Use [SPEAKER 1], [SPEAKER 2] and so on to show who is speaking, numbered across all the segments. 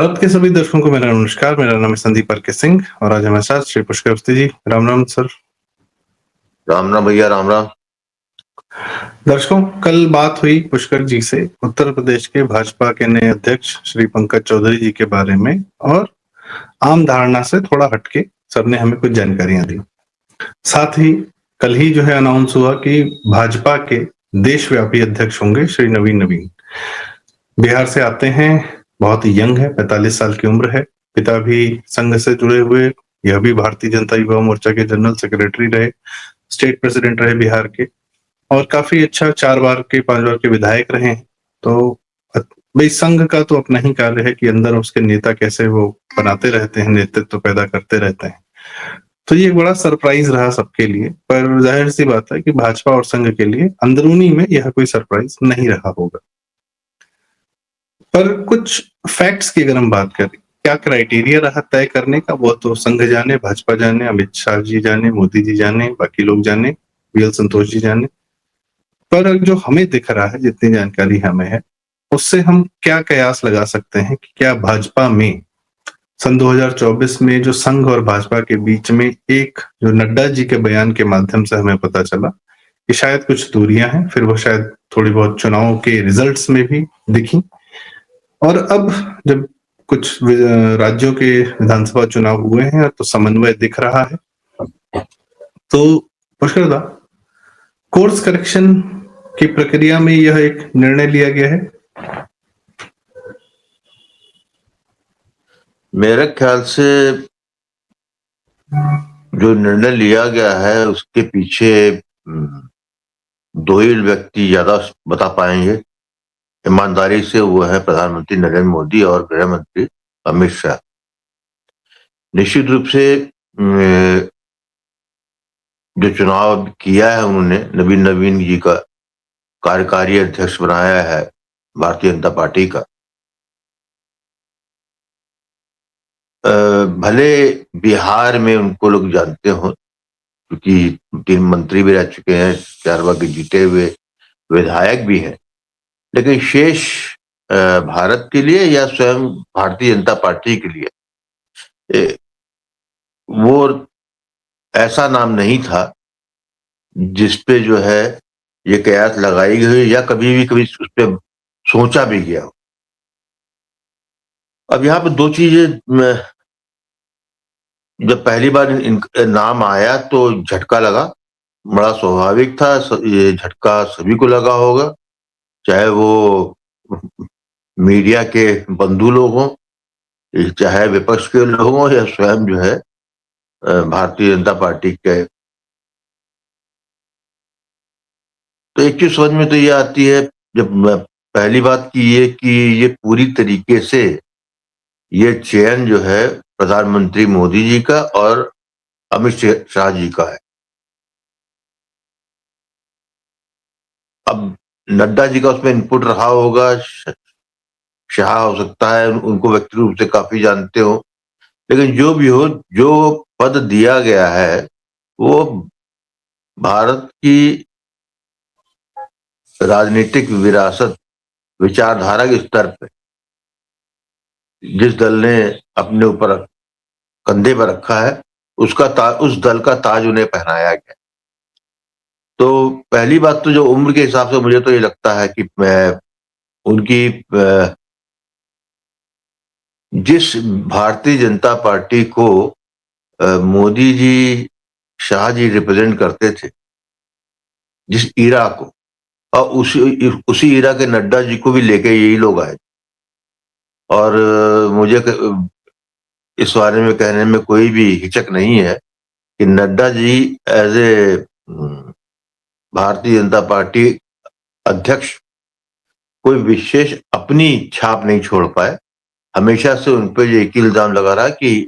[SPEAKER 1] भारत के सभी दर्शकों को मेरा नमस्कार। मेरा नाम है संदीप आर के सिंह और आज हमारे साथ श्री पुष्कर अवस्थी जी। राम राम सर।
[SPEAKER 2] राम राम भैया, राम राम।
[SPEAKER 1] दर्शकों, कल बात हुई पुष्कर जी से उत्तर प्रदेश के भाजपा के नए अध्यक्ष श्री पंकज चौधरी जी के बारे में, और आम धारणा से थोड़ा हटके सर ने हमें कुछ जानकारियां दी। साथ ही कल ही जो है अनाउंस हुआ कि भाजपा के देशव्यापी अध्यक्ष होंगे श्री नवीन नवीन। बिहार से आते हैं, बहुत ही यंग है, 45 साल की उम्र है। पिता भी संघ से जुड़े हुए, यह भी भारतीय जनता युवा मोर्चा के जनरल सेक्रेटरी रहे, स्टेट प्रेसिडेंट रहे बिहार के, और काफी अच्छा 4 बार के 5 बार के विधायक रहे हैं। तो भाई संघ का तो अपना ही कार्य है कि अंदर उसके नेता कैसे वो बनाते रहते हैं, नेतृत्व पैदा करते रहते हैं। तो ये एक बड़ा सरप्राइज रहा सबके लिए, पर जाहिर सी बात है कि भाजपा और संघ के लिए अंदरूनी में यह कोई सरप्राइज नहीं रहा होगा। पर कुछ फैक्ट्स की अगर हम बात करें, क्या क्राइटेरिया रहा तय करने का, वो तो संघ जाने, भाजपा जाने, अमित शाह जी जाने, मोदी जी जाने, बाकी लोग जाने, बीएल संतोष जी जाने। पर जो हमें दिख रहा है, जितनी जानकारी हमें है, उससे हम क्या कयास लगा सकते हैं कि क्या भाजपा में सन 2024 में जो संघ और भाजपा के बीच में एक जो नड्डा जी के बयान के माध्यम से हमें पता चला कि शायद कुछ दूरियां हैं, फिर वो शायद थोड़ी बहुत चुनावों के रिजल्ट्स में भी दिखी, और अब जब कुछ राज्यों के विधानसभा चुनाव हुए हैं तो समन्वय दिख रहा है। तो पुष्कर दा, कोर्स करेक्शन की प्रक्रिया में यह एक निर्णय लिया गया है।
[SPEAKER 2] मेरे ख्याल से जो निर्णय लिया गया है उसके पीछे दो ही व्यक्ति ज्यादा बता पाएंगे ईमानदारी से। वो है प्रधानमंत्री नरेंद्र मोदी और गृह मंत्री अमित शाह। निश्चित रूप से जो चुनाव किया है उन्होंने, नवीन नवीन जी का कार्यकारी अध्यक्ष बनाया है भारतीय जनता पार्टी का। भले बिहार में उनको लोग जानते हो क्योंकि 3 मंत्री भी रह चुके हैं, 4 बार के जीते हुए विधायक भी हैं, लेकिन शेष भारत के लिए या स्वयं भारतीय जनता पार्टी के लिए वो ऐसा नाम नहीं था जिसपे जो है ये कयास लगाई गई या कभी उस पर सोचा भी गया हो। अब यहाँ पे दो चीजें, जब पहली बार नाम आया तो झटका लगा, बड़ा स्वाभाविक था। ये झटका सभी को लगा होगा, चाहे वो मीडिया के बंधु लोग हों, चाहे विपक्ष के लोग हों, या स्वयं जो है भारतीय जनता पार्टी के। तो एक चीज समझ में तो ये आती है, जब पहली बात की ये कि ये पूरी तरीके से ये चयन जो है प्रधानमंत्री मोदी जी का और अमित शाह जी का है। अब नड्डा जी का उसमें इनपुट रहा होगा, शाह हो सकता है उनको व्यक्तिगत रूप से काफी जानते हो, लेकिन जो भी हो, जो पद दिया गया है वो भारत की राजनीतिक विरासत, विचारधारा के स्तर पे जिस दल ने अपने ऊपर कंधे पर रखा है उस दल का ताज उन्हें पहनाया गया। तो पहली बात तो जो उम्र के हिसाब से मुझे तो ये लगता है कि उनकी जिस भारतीय जनता पार्टी को मोदी जी, शाह जी रिप्रेजेंट करते थे, जिस ईरा को, और उसी ईरा के नड्डा जी को भी लेके यही लोग आए। और मुझे इस बारे में कहने में कोई भी हिचक नहीं है कि Nadda ji as a Bharatiya Janata party अध्यक्ष कोई विशेष अपनी छाप नहीं छोड़ पाए। हमेशा से उन पर ये इल्जाम लगा रहा कि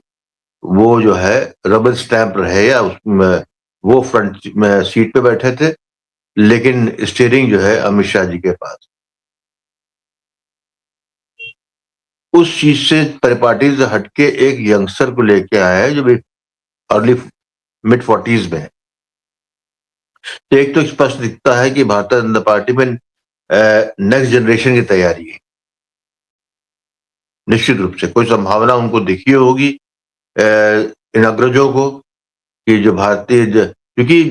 [SPEAKER 2] वो जो है रबर स्टैंप रहे, या उसमें वो फ्रंट में सीट पे बैठे थे लेकिन स्टीयरिंग जो है अमित शाह जी के पास। उस चीज से परिपाटी से हटके एक यंगस्टर को लेके आया है जो भी अर्ली मिड 40s में है। तो एक तो स्पष्ट दिखता है कि भारतीय जनता पार्टी में नेक्स्ट जनरेशन की तैयारी है। निश्चित रूप से कोई संभावना उनको दिखी होगी इन अग्रजों को कि जो क्योंकि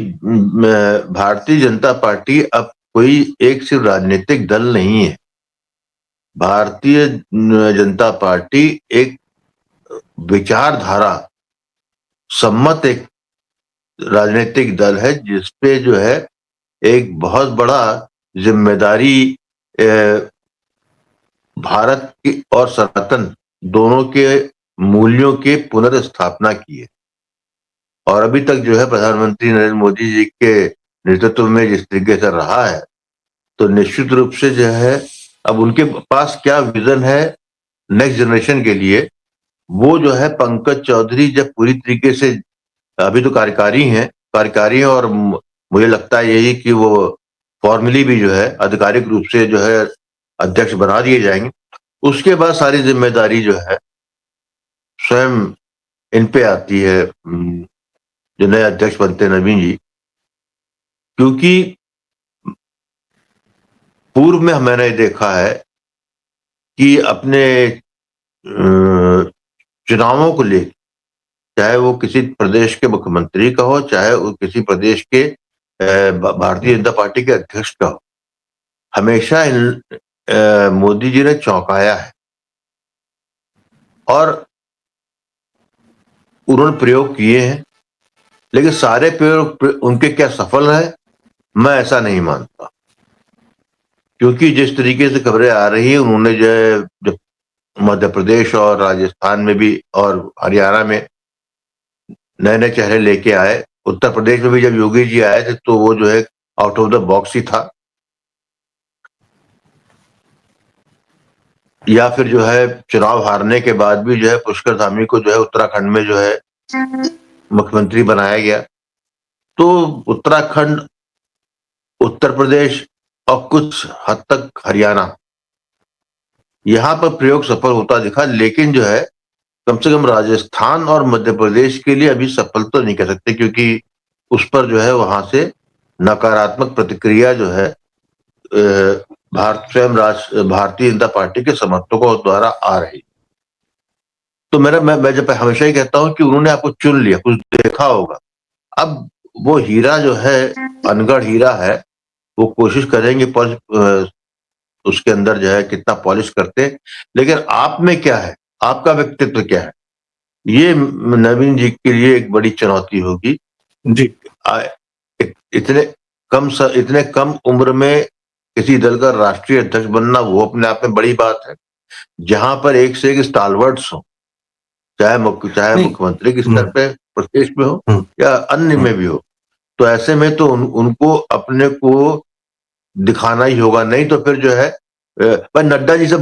[SPEAKER 2] भारतीय जनता पार्टी अब कोई एक सिर्फ राजनीतिक दल नहीं है। भारतीय जनता पार्टी एक विचारधारा सम्मत एक राजनीतिक दल है, जिसपे जो है एक बहुत बड़ा जिम्मेदारी भारत की और सनातन दोनों के मूल्यों के पुनर्स्थापना की है। और अभी तक जो है प्रधानमंत्री नरेंद्र मोदी जी के नेतृत्व में जिस तरीके से रहा है, तो निश्चित रूप से जो है अब उनके पास क्या विजन है नेक्स्ट जनरेशन के लिए, वो जो है पंकज चौधरी जब पूरी तरीके से अभी तो कार्यकारी हैं और मुझे लगता है यही कि वो फॉर्मली भी जो है आधिकारिक रूप से जो है अध्यक्ष बना दिए जाएंगे। उसके बाद सारी जिम्मेदारी जो है स्वयं इन पे आती है, जो नए अध्यक्ष बनते हैं नवीन जी। क्योंकि पूर्व में मैंने देखा है कि अपने चुनावों को लेकर, चाहे वो किसी प्रदेश के मुख्यमंत्री का हो, चाहे वो किसी प्रदेश के भारतीय जनता पार्टी के अध्यक्ष का हो, हमेशा मोदी जी ने चौंकाया है और उन्होंने प्रयोग किए हैं। लेकिन सारे प्रयोग उनके क्या सफल है, मैं ऐसा नहीं मानता। क्योंकि जिस तरीके से खबरें आ रही है, उन्होंने जो है जब मध्य प्रदेश और राजस्थान में भी और हरियाणा में नए नए चेहरे लेके आए, उत्तर प्रदेश में भी जब योगी जी आए थे तो वो जो है आउट ऑफ द बॉक्स ही था। या फिर जो है चुनाव हारने के बाद भी जो है पुष्कर धामी को जो है उत्तराखंड में जो है मुख्यमंत्री बनाया गया। तो उत्तराखंड, उत्तर प्रदेश और कुछ हद तक हरियाणा, यहां पर प्रयोग सफल होता दिखा। लेकिन जो है कम से कम राजस्थान और मध्य प्रदेश के लिए अभी सफल तो नहीं कह सकते, क्योंकि उस पर जो है वहां से नकारात्मक प्रतिक्रिया जो है भारतीय जनता पार्टी के समर्थकों द्वारा आ रही। तो मैं जब हमेशा ही कहता हूं कि उन्होंने आपको चुन लिया, कुछ देखा होगा। अब वो हीरा जो है अनगढ़ हीरा है, वो कोशिश करेंगे उसके अंदर जो है कितना पॉलिश करते। लेकिन आप में क्या है, आपका व्यक्तित्व क्या है, ये नवीन जी के लिए एक बड़ी चुनौती होगी
[SPEAKER 1] जी।
[SPEAKER 2] इतने कम उम्र में किसी दल का राष्ट्रीय अध्यक्ष बनना, वो अपने आप में बड़ी बात है, जहां पर एक से एक स्टालवर्ड्स हो, चाहे मुख्यमंत्री के स्तर पे प्रदेश में हो या अन्य में भी हो। तो ऐसे में तो उनको अपने को दिखाना ही होगा, नहीं तो फिर जो है पर नड्डा जी से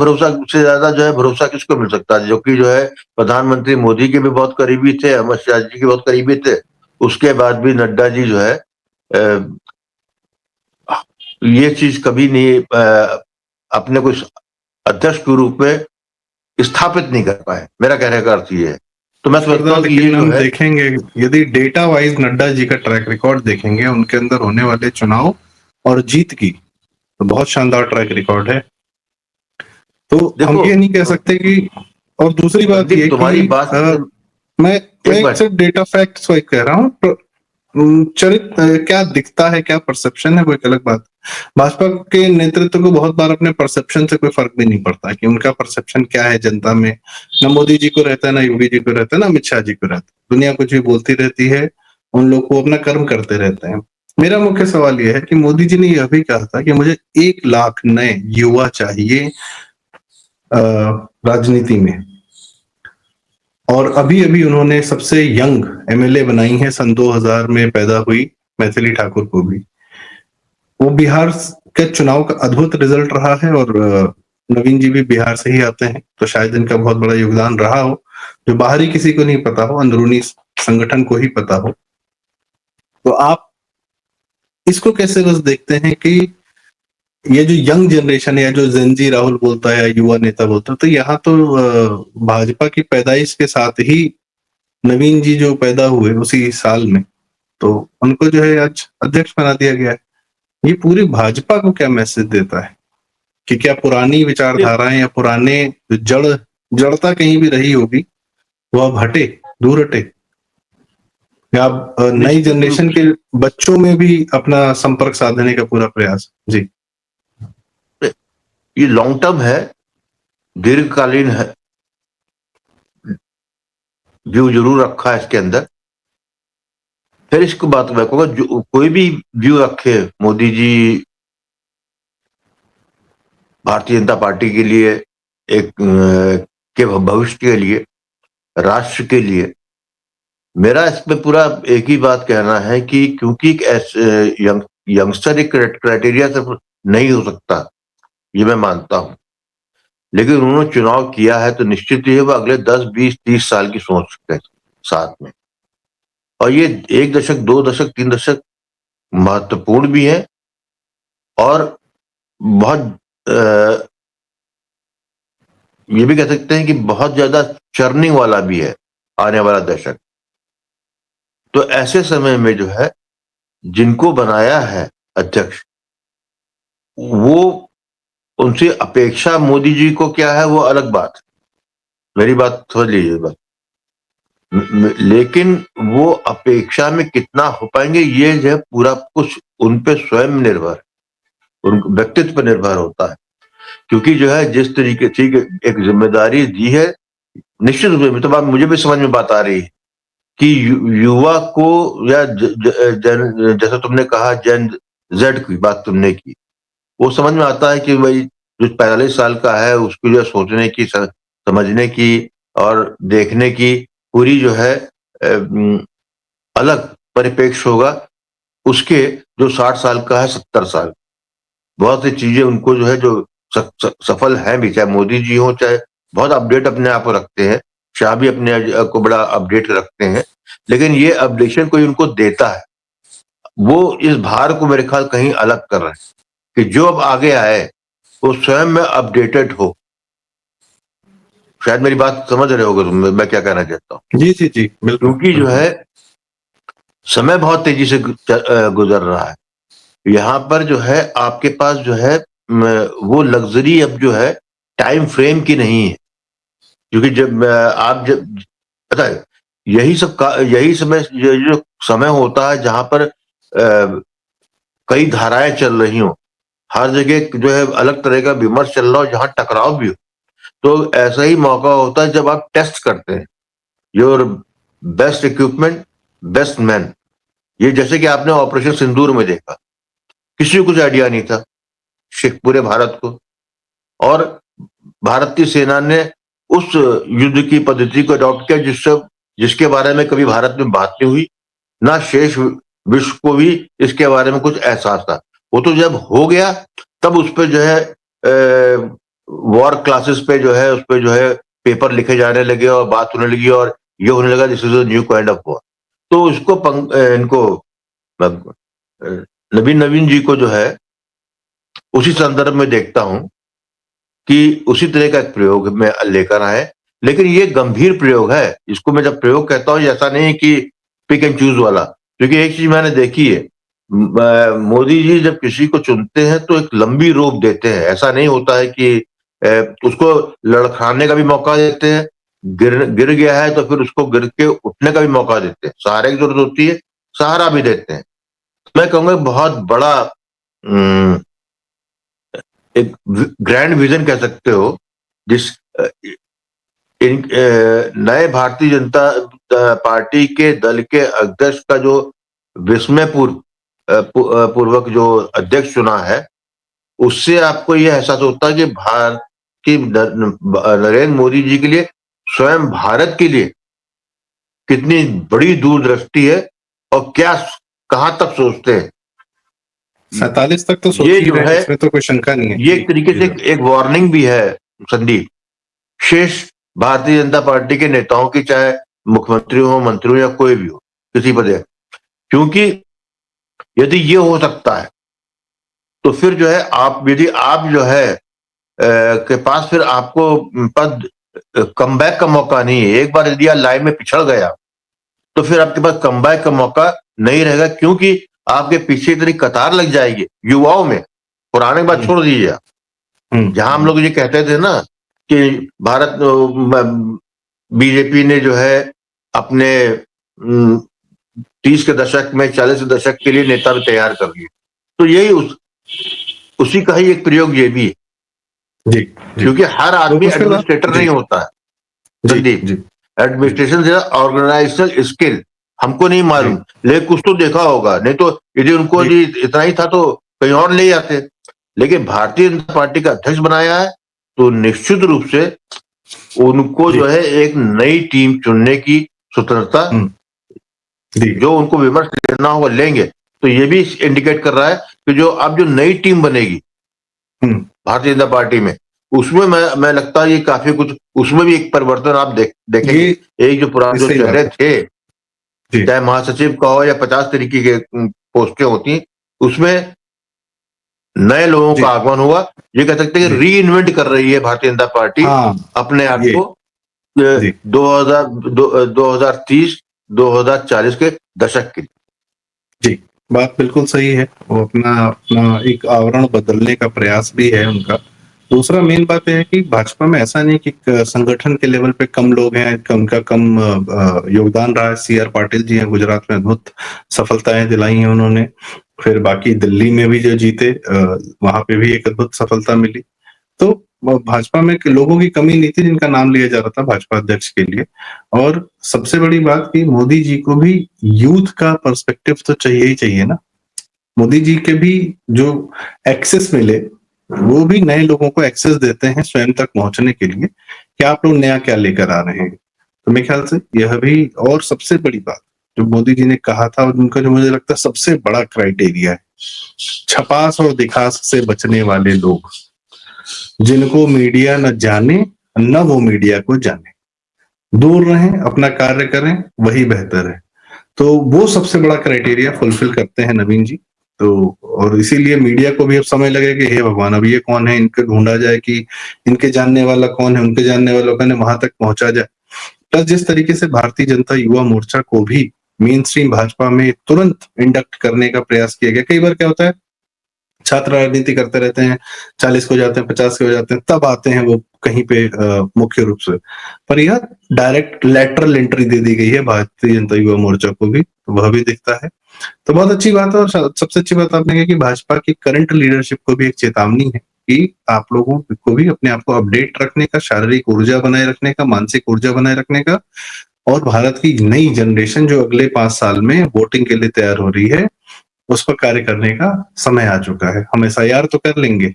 [SPEAKER 2] ज्यादा जो है भरोसा किसको मिल सकता है, जो कि जो है प्रधानमंत्री मोदी के भी बहुत करीबी थे, अमित शाह जी के बहुत करीबी थे। उसके बाद भी नड्डा जी जो है ये चीज कभी नहीं अपने को अध्यक्ष के रूप में स्थापित नहीं कर पाए। मेरा कहने का अर्थ ये है। तो मैं समझता हूँ कि ये
[SPEAKER 1] हम देखेंगे, यदि डेटा वाइज नड्डा जी का ट्रैक रिकॉर्ड देखेंगे, उनके अंदर होने वाले चुनाव और जीत की, तो बहुत शानदार ट्रैक रिकॉर्ड है। तो हम ये नहीं कह सकते कि, और दूसरी बात ये
[SPEAKER 2] तुम्हारी बात
[SPEAKER 1] मैं सिर्फ डेटा फैक्ट्स को कह रहा हूँ, चरित्र क्या दिखता है, क्या परसेप्शन है, वो एक अलग बात। भाजपा के नेतृत्व को बहुत बार अपने परसेप्शन से कोई फर्क भी नहीं पड़ता कि उनका परसेप्शन क्या है जनता में। न मोदी जी को रहता है, ना योगी जी को रहता है, ना अमित शाह जी को रहता है। दुनिया कुछ भी बोलती रहती है, उन लोग को अपना कर्म करते रहते हैं। मेरा मुख्य सवाल यह है कि मोदी जी ने यह भी कहा था कि मुझे 1 लाख नए युवा चाहिए राजनीति में, और अभी अभी उन्होंने सबसे यंग एमएलए बनाई है सन 2000 में पैदा हुई मैथिली ठाकुर को भी। वो बिहार के चुनाव का अद्भुत रिजल्ट रहा है, और नवीन जी भी बिहार से ही आते हैं, तो शायद इनका बहुत बड़ा योगदान रहा हो, जो बाहरी किसी को नहीं पता हो, अंदरूनी संगठन को ही पता हो। तो आप इसको कैसे बस देखते हैं कि ये जो यंग जनरेशन है, जो जेनजी राहुल बोलता है, युवा नेता बोलता है, तो यहाँ तो भाजपा की पैदाइश के साथ ही नवीन जी जो पैदा हुए उसी साल में, तो उनको जो है आज अध्यक्ष बना दिया गया है। ये पूरी भाजपा को क्या मैसेज देता है कि क्या पुरानी विचारधाराएं या पुराने जड़ जड़ता कहीं भी रही होगी वो अब हटे, दूर हटे, या नई
[SPEAKER 2] निश्चित
[SPEAKER 1] जनरेशन
[SPEAKER 2] रूप
[SPEAKER 1] के बच्चों में भी अपना संपर्क साधने का पूरा प्रयास? जी।
[SPEAKER 2] से ये लॉन्ग टर्म है, दीर्घकालीन है, व्यू जरूर रखा है इसके अंदर। फिर इसको बात मैं कहूँगा, जो कोई भी व्यू रखे मोदी जी भारतीय जनता पार्टी के लिए, एक के भविष्य के लिए, राष्ट्र के लिए, मेरा इसमें पूरा एक ही बात कहना है कि क्योंकि एक यंगस्टर एक क्राइटेरिया सिर्फ नहीं हो सकता, ये मैं मानता हूं, लेकिन उन्होंने चुनाव किया है तो निश्चित ही है वो अगले 10, 20, 30 साल की सोच के साथ में, और ये 1 दशक, 2 दशक, 3 दशक महत्वपूर्ण भी है और बहुत ये भी कह सकते हैं कि बहुत ज्यादा चर्निंग वाला भी है आने वाला दशक। तो ऐसे समय में जो है जिनको बनाया है अध्यक्ष, वो उनसे अपेक्षा मोदी जी को क्या है वो अलग बात है, मेरी बात समझ लीजिए बस। लेकिन वो अपेक्षा में कितना हो पाएंगे ये जो है पूरा कुछ उन पे स्वयं निर्भर, उन व्यक्तित्व पर निर्भर होता है, क्योंकि जो है जिस तरीके से एक जिम्मेदारी दी है, निश्चित रूप से तो बात मुझे भी समझ में बात आ रही है कि युवा को या जैसा तुमने कहा जेन जेड की बात तुमने की, वो समझ में आता है कि भाई जो 45 साल का है उसको जो सोचने की, समझने की और देखने की पूरी जो है अलग परिप्रेक्ष्य होगा उसके जो 60 साल का है, 70 साल। बहुत सी चीजें उनको जो है जो सफल हैं भी, चाहे मोदी जी हो, चाहे बहुत अपडेट अपने आप को रखते हैं, शाह भी अपने को बड़ा अपडेट रखते हैं, लेकिन ये अपडेशन कोई उनको देता है, वो इस भार को मेरे ख्याल कहीं अलग कर रहे हैं कि जो अब आगे आए वो स्वयं में अपडेटेड हो। शायद मेरी बात समझ रहे होगे तुम, मैं क्या कहना चाहता हूँ।
[SPEAKER 1] जी जी जी, बिल्कुल।
[SPEAKER 2] क्योंकि जो है समय बहुत तेजी से गुजर रहा है, यहाँ पर जो है आपके पास जो है वो लग्जरी अब जो है टाइम फ्रेम की नहीं है, क्योंकि जब पता है यही समय, ये जो समय होता है जहां पर कई धाराएं चल रही हो, हर जगह जो है अलग तरह का विमर्श चल रहा हो, जहां टकराव भी हो, तो ऐसा ही मौका होता है जब आप टेस्ट करते हैं your best equipment, best man. ये जैसे कि आपने ऑपरेशन सिंदूर में देखा, किसी को कुछ आइडिया नहीं था पूरे भारत को, और भारतीय सेना ने उस युद्ध की पद्धति को अडॉप्ट किया जिसके बारे में कभी भारत में बात नहीं हुई, ना शेष विश्व को भी इसके बारे में कुछ एहसास था। वो तो जब हो गया तब उस पर जो है वॉर क्लासेस पे जो है उस पर जो है पेपर लिखे जाने लगे और बात होने लगी, और ये होने लगा this is a new kind of war. तो इसको इनको नवीन नवीन जी को जो है उसी संदर्भ में देखता हूं कि उसी तरह का एक प्रयोग में लेकर आए, लेकिन ये गंभीर प्रयोग है। इसको मैं जब प्रयोग कहता हूं ऐसा नहीं कि पिक एंड चूज वाला, क्योंकि एक चीज मैंने देखी है, मोदी जी जब किसी को चुनते हैं तो एक लंबी रोप देते हैं, ऐसा नहीं होता है कि उसको लड़खड़ाने का भी मौका देते हैं, गिर गया है तो फिर उसको गिर के उठने का भी मौका देते हैं, सहारे की जरूरत होती है सहारा भी देते हैं। मैं कहूंगा बहुत बड़ा एक ग्रैंड विजन कह सकते हो, जिस इन नए भारतीय जनता पार्टी के दल के अध्यक्ष का जो विस्मय पूर्वक जो अध्यक्ष चुना है, उससे आपको यह एहसास होता है कि भारत की नरेंद्र मोदी जी के लिए, स्वयं भारत के लिए कितनी बड़ी दूरदृष्टि है और क्या कहां तक सोचते हैं।
[SPEAKER 1] 47 तक तो सोच
[SPEAKER 2] ये
[SPEAKER 1] ही
[SPEAKER 2] जो
[SPEAKER 1] रहे हैं,
[SPEAKER 2] है
[SPEAKER 1] इसमें तो कोई शंका नहीं है।
[SPEAKER 2] ये एक तरीके से एक वार्निंग भी है संदीप, शेष भारतीय जनता पार्टी के नेताओं की, चाहे मुख्यमंत्री हो, मंत्री हो, या कोई भी हो किसी पद, क्योंकि यदि ये हो सकता है तो फिर जो है यदि आप जो है के पास फिर आपको पद कमबैक का मौका नहीं है। एक बार यदि आप लाइन में पिछड़ गया तो फिर आपके पास कमबैक का मौका नहीं रहेगा, क्योंकि आपके पीछे इतनी कतार लग जाएगी युवाओं में। पुराने बात छोड़ दीजिए, जहां हम लोग ये कहते थे ना कि भारत बीजेपी ने जो है अपने 30 के दशक में 40 के दशक के लिए नेता भी तैयार कर लिए। तो यही उसी का ही एक प्रयोग ये भी है,
[SPEAKER 1] जी, जी।
[SPEAKER 2] क्योंकि हर आदमी
[SPEAKER 1] पुष्कर साहब,
[SPEAKER 2] एडमिनिस्ट्रेटर
[SPEAKER 1] जी,
[SPEAKER 2] नहीं होता है
[SPEAKER 1] जी,
[SPEAKER 2] संदीप।
[SPEAKER 1] जी,
[SPEAKER 2] एडमिनिस्ट्रेशन से ऑर्गेनाइजेशनल स्किल हमको नहीं
[SPEAKER 1] जी,
[SPEAKER 2] मालूम, लेकिन कुछ तो देखा होगा, नहीं तो यदि उनको
[SPEAKER 1] जी,
[SPEAKER 2] यदि इतना ही था तो कहीं और ले जाते। लेकिन भारतीय जनता पार्टी का अध्यक्ष बनाया है तो निश्चित रूप से उनको
[SPEAKER 1] जी,
[SPEAKER 2] जो है एक नई टीम चुनने की स्वतंत्रता,
[SPEAKER 1] जी,
[SPEAKER 2] जो उनको विमर्श लेना होगा लेंगे। तो ये भी इंडिकेट कर रहा है कि जो अब जो नई टीम बनेगी
[SPEAKER 1] हुँ,
[SPEAKER 2] भारतीय जनता पार्टी में, उसमें मैं लगता है ये काफी कुछ, उसमें भी एक परिवर्तन आप देखेंगे।
[SPEAKER 1] ये
[SPEAKER 2] एक जो पुराने जो
[SPEAKER 1] सही बात
[SPEAKER 2] चेहरे
[SPEAKER 1] है।
[SPEAKER 2] थे,
[SPEAKER 1] जी,
[SPEAKER 2] चाहे महासचिव का हो या 50 तरीके के पोस्टें होती, उसमें नए लोगों
[SPEAKER 1] जी,
[SPEAKER 2] का आगमन हुआ। ये कह सकते हैं कि
[SPEAKER 1] जी,
[SPEAKER 2] री इन्वेंट कर रही है भारतीय जनता पार्टी
[SPEAKER 1] हाँ,
[SPEAKER 2] अपने आप
[SPEAKER 1] ये,
[SPEAKER 2] को
[SPEAKER 1] जी,
[SPEAKER 2] 2030 2040 के दशक के लिए।
[SPEAKER 1] जी, बात बिल्कुल सही है। वो अपना अपना एक आवरण बदलने का प्रयास भी है उनका। दूसरा मेन बात ये है कि भाजपा में ऐसा नहीं कि संगठन के लेवल पे कम लोग हैं, उनका कम योगदान रहा है। सीआर पाटिल जी हैं, गुजरात में अद्भुत सफलताएँ दिलाई हैं उन्होंने। फिर बाकी दिल्ली में भी जो जीते वहाँ पे भी एक अद्भुत सफलता मिली। तो भाजपा में लोगों की कमी नहीं थी जिनका नाम लिया जा रहा था भाजपा अध्यक्ष के लिए। और सबसे बड़ी बात कि मोदी जी को भी यूथ का पर्सपेक्टिव तो चाहिए ही चाहिए ना। मोदी जी के भी जो एक्सेस मिले, वो भी नए लोगों को एक्सेस देते हैं स्वयं तक पहुंचने के लिए कि आप लोग नया क्या लेकर आ रहे हैं। तो मेरे ख्याल से यह भी, और सबसे बड़ी बात जो मोदी जी ने कहा था और उनका जो मुझे लगता है सबसे बड़ा क्राइटेरिया है, छपास और दिखास से बचने वाले लोग, जिनको मीडिया न जाने न वो मीडिया को जाने, दूर रहें, अपना कार्य करें, वही बेहतर है। तो वो सबसे बड़ा क्राइटेरिया फुलफिल करते हैं नवीन जी। तो और इसीलिए मीडिया को भी अब समय लगेगा कि हे भगवान, अब ये कौन है, इनको ढूंढा जाए कि इनके जानने वाला कौन है, उनके जानने वालों को वहां तक पहुंचा जाए। प्लस जिस तरीके से भारतीय जनता युवा मोर्चा को भी मेन स्ट्रीम भाजपा में तुरंत इंडक्ट करने का प्रयास किया गया। कई बार क्या होता है, छात्र राजनीति करते रहते हैं, 40 के हो जाते हैं, 50 के हो जाते हैं, तब आते हैं वो कहीं पे मुख्य रूप से। पर यह डायरेक्ट लैटरल एंट्री दे दी गई है भारतीय जनता युवा मोर्चा को भी, तो वह भी दिखता है। तो बहुत अच्छी बात है। और सबसे अच्छी बात आपने कही कि भाजपा की करंट लीडरशिप को भी एक चेतावनी है कि आप लोगों को भी अपने आप को अपडेट रखने का, शारीरिक ऊर्जा बनाए रखने का, मानसिक ऊर्जा बनाए रखने का। और भारत की नई जनरेशन जो अगले 5 साल में वोटिंग के लिए तैयार हो रही है, उस पर कार्य करने का समय आ चुका है। हम एसआईआर तो कर लेंगे,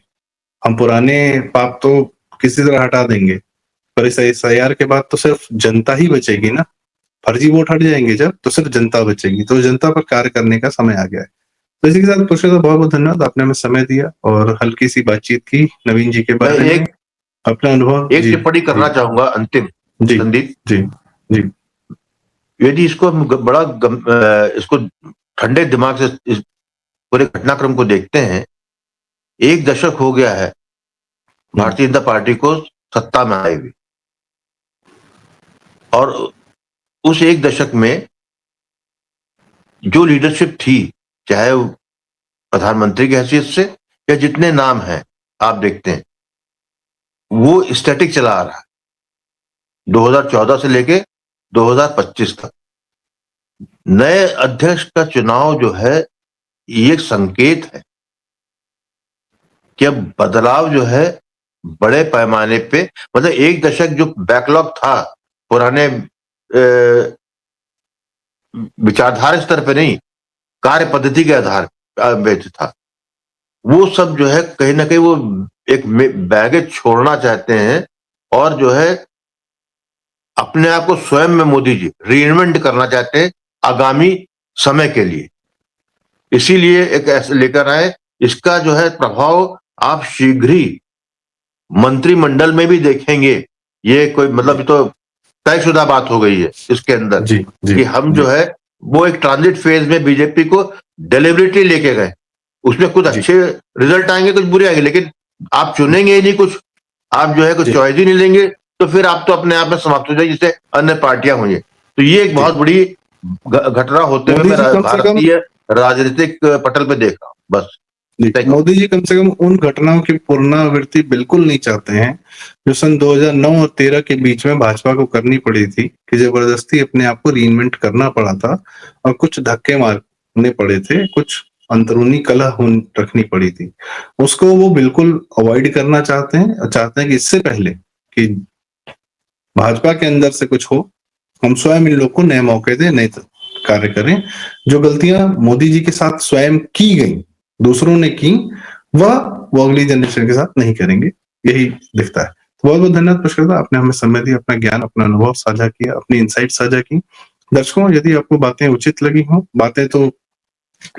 [SPEAKER 1] हम पुराने पाप तो किसी तरह हटा देंगे, पर इस एसआईआर के बाद तो सिर्फ जनता ही बचेगी ना। फर्जी वोट हट जाएंगे जब, तो सिर्फ जनता बचेगी। तो जनता पर कार्य करने का समय आ गया है। तो इसी के साथ पुष्कर साहब, बहुत बहुत धन्यवाद, आपने हमें समय दिया और हल्की सी बातचीत की नवीन जी के
[SPEAKER 2] मैं
[SPEAKER 1] बारे में, अपना अनुभव।
[SPEAKER 2] एक
[SPEAKER 1] जी,
[SPEAKER 2] टिप्पणी करना
[SPEAKER 1] जी,
[SPEAKER 2] चाहूंगा अंतिम
[SPEAKER 1] जी,
[SPEAKER 2] संदीप।
[SPEAKER 1] जी, जी,
[SPEAKER 2] यदि इसको हम इसको ठंडे दिमाग से इस पूरे घटनाक्रम को देखते हैं, एक दशक हो गया है भारतीय जनता पार्टी को सत्ता में आए हुए, और उस एक दशक में जो लीडरशिप थी, चाहे वो प्रधानमंत्री की हैसियत से या जितने नाम हैं आप देखते हैं, वो स्टैटिक चला आ रहा है 2014 से लेके 2025 तक। नए अध्यक्ष का चुनाव जो है, ये एक संकेत है कि अब बदलाव जो है बड़े पैमाने पे, मतलब एक दशक जो बैकलॉग था पुराने विचारधारा स्तर पे नहीं, कार्य पद्धति के आधार पे था, वो सब जो है कहीं ना कहीं वो एक बैगेज छोड़ना चाहते हैं, और जो है अपने आप को स्वयं में मोदी जी रीइन्वेंट करना चाहते हैं आगामी समय के लिए। इसीलिए एक ऐसे लेकर आए, इसका जो है प्रभाव आप शीघ्र ही मंत्रिमंडल में भी देखेंगे। ये कोई मतलब तो तयशुदा बात हो गई है इसके अंदर
[SPEAKER 1] जी, जी,
[SPEAKER 2] कि हम
[SPEAKER 1] जी,
[SPEAKER 2] जो है वो एक ट्रांजिट फेज में बीजेपी को डिलिबरेटली लेके गए। उसमें कुछ
[SPEAKER 1] जी,
[SPEAKER 2] अच्छे रिजल्ट आएंगे, कुछ बुरे आएंगे, लेकिन आप चुनेंगे ही नहीं कुछ, आप जो है कुछ
[SPEAKER 1] जी,
[SPEAKER 2] चॉइस ही नहीं लेंगे, तो फिर आप तो अपने आप में समाप्त हो जाए जिससे अन्य पार्टियां हुई हैं। तो ये एक
[SPEAKER 1] जी।
[SPEAKER 2] बहुत बड़ी घटना होते हुए
[SPEAKER 1] मोदी
[SPEAKER 2] मैं
[SPEAKER 1] जी कम से कम,
[SPEAKER 2] भारतीय राजनीतिक पटल पे देख रहा हूं बस। देखो।
[SPEAKER 1] मोदी जी कम से कम उन घटनाओं की पुनरावृत्ति बिल्कुल नहीं चाहते हैं जो सन 2009 और 13 के बीच में भाजपा को करनी पड़ी थी, कि जबरदस्ती अपने आप को रीइन्वेंट करना पड़ा था और कुछ धक्के मारने पड़े थे, कुछ अंदरूनी कलह रखनी पड़ी थी। उसको वो बिल्कुल अवॉइड करना चाहते हैं और चाहते हैं कि इससे पहले कि भाजपा के अंदर से कुछ हो, हम स्वयं इन लोग को नए मौके दें, नए कार्य करें। जो गलतियां मोदी जी के साथ स्वयं की गई, दूसरों ने की, वह वो अगली जनरेशन के साथ नहीं करेंगे, यही दिखता है। तो बहुत बहुत धन्यवाद पुष्कर दा, आपने हमें समय दिया, अपना ज्ञान, अपना अनुभव साझा किया, अपनी इनसाइट साझा की। दर्शकों, यदि आपको बातें उचित लगी हो, बातें तो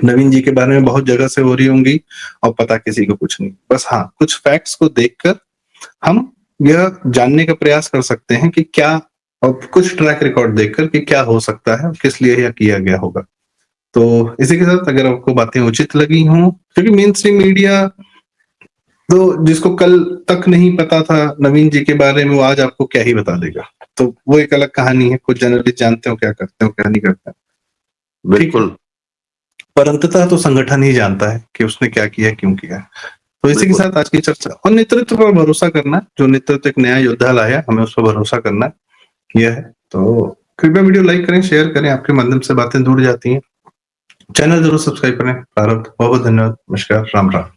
[SPEAKER 1] नवीन जी के बारे में बहुत जगह से हो रही होंगी और पता किसी को कुछ नहीं, बस हाँ कुछ फैक्ट्स को देखकर हम यह जानने का प्रयास कर सकते हैं कि क्या, और कुछ ट्रैक रिकॉर्ड देखकर कि क्या हो सकता है, किस लिए यह किया गया होगा। तो इसी के साथ अगर आपको बातें उचित लगी हों, क्योंकि मेन स्ट्रीम मीडिया तो जिसको कल तक नहीं पता था नवीन जी के बारे में, वो आज आपको क्या ही बता देगा। तो वो एक अलग कहानी है, कुछ जर्नलिस्ट जानते हो क्या करते हो क्या नहीं करते,
[SPEAKER 2] बिल्कुल।
[SPEAKER 1] पर अंततः तो संगठन ही जानता है कि उसने क्या किया, क्यों किया। तो इसी के
[SPEAKER 2] बिल्कुल।
[SPEAKER 1] साथ आज की चर्चा, और नेतृत्व पर भरोसा करना, जो नेतृत्व एक नया योद्धा लाया, हमें उस पर भरोसा करना, यह है। तो कृपया वीडियो लाइक करें, शेयर करें, आपके माध्यम से बातें जुड़ जाती हैं। चैनल जरूर सब्सक्राइब करें। प्रारब्ध। बहुत बहुत धन्यवाद। नमस्कार, राम राम।